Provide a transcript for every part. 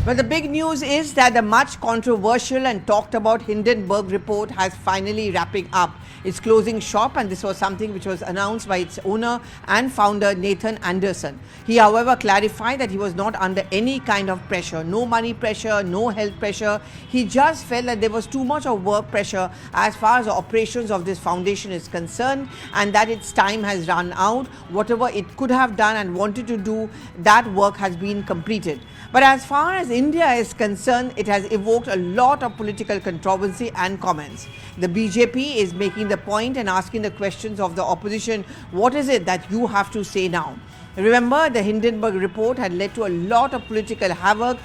Well, the big news is that the much controversial and talked about Hindenburg report has finally wrapping up its closing shop, and this was something which was announced by its owner and founder Nathan Anderson. He, however, clarified that he was not under any kind of pressure, no money pressure, no health pressure. He just felt that there was too much of work pressure as far as the operations of this foundation is concerned, and that its time has run out. Whatever it could have done and wanted to do, that work has been completed. But as far as India is concerned, it has evoked a lot of political controversy and comments. The BJP is making the point and asking the questions of the opposition, what is it that you have to say now? Remember, the Hindenburg report had led to a lot of political havoc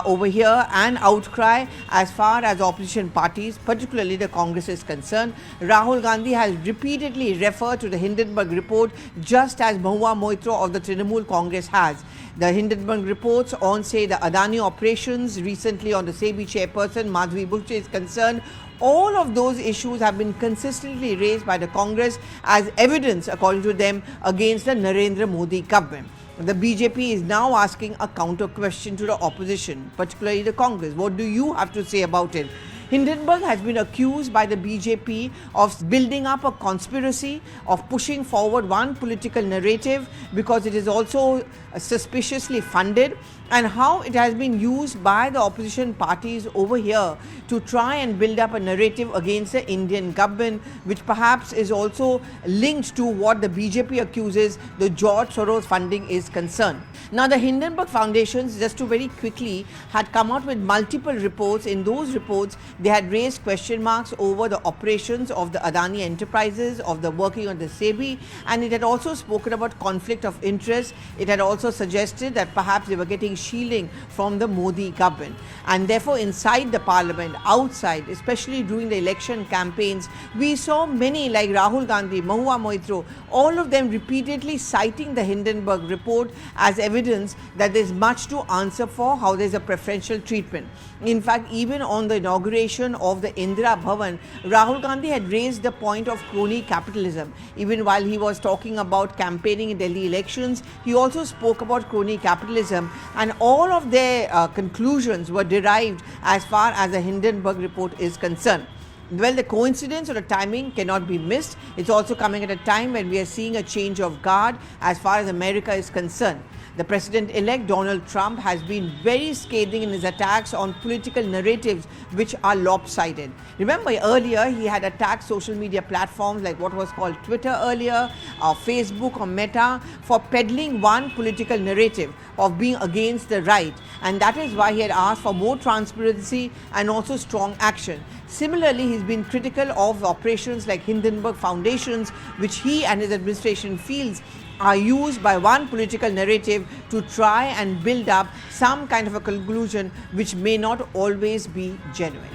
over here and outcry as far as opposition parties, particularly the Congress, is concerned. Rahul Gandhi has repeatedly referred to the Hindenburg report, just as Mahua Moitra of the Trinamool Congress has. The Hindenburg reports on, say, the Adani operations, recently on the SEBI chairperson Madhavi Bhutto is concerned. All of those issues have been consistently raised by the Congress as evidence, according to them, against the Narendra Modi government. The BJP is now asking a counter question to the opposition, particularly the Congress. What do you have to say about it? Hindenburg has been accused by the BJP of building up a conspiracy, of pushing forward one political narrative because it is also suspiciously funded, and how it has been used by the opposition parties over here to try and build up a narrative against the Indian government, which perhaps is also linked to what the BJP accuses the George Soros funding is concerned. Now, the Hindenburg Foundations, just to very quickly, had come out with multiple reports. In those reports, they had raised question marks over the operations of the Adani enterprises, of the working on the SEBI, and it had also spoken about conflict of interest. It had also suggested that perhaps they were getting shielding from the Modi government. And therefore, inside the parliament, outside, especially during the election campaigns, we saw many like Rahul Gandhi, Mahua Moitra, all of them repeatedly citing the Hindenburg report as evidence that there's much to answer for, how there's a preferential treatment. In fact, even on the inauguration of the Indira Bhavan, Rahul Gandhi had raised the point of crony capitalism. Even while he was talking about campaigning in Delhi elections, he also spoke about crony capitalism, and all of their conclusions were derived as far as the Hindenburg report is concerned. Well, the coincidence or the timing cannot be missed. It's also coming at a time when we are seeing a change of guard as far as America is concerned. The president-elect Donald Trump has been very scathing in his attacks on political narratives which are lopsided. Remember, earlier he had attacked social media platforms like what was called Twitter earlier, or Facebook or Meta, for peddling one political narrative of being against the right, and that is why he had asked for more transparency and also strong action. Similarly, he's been critical of operations like Hindenburg Foundations, which he and his administration feels are used by one political narrative to try and build up some kind of a conclusion which may not always be genuine.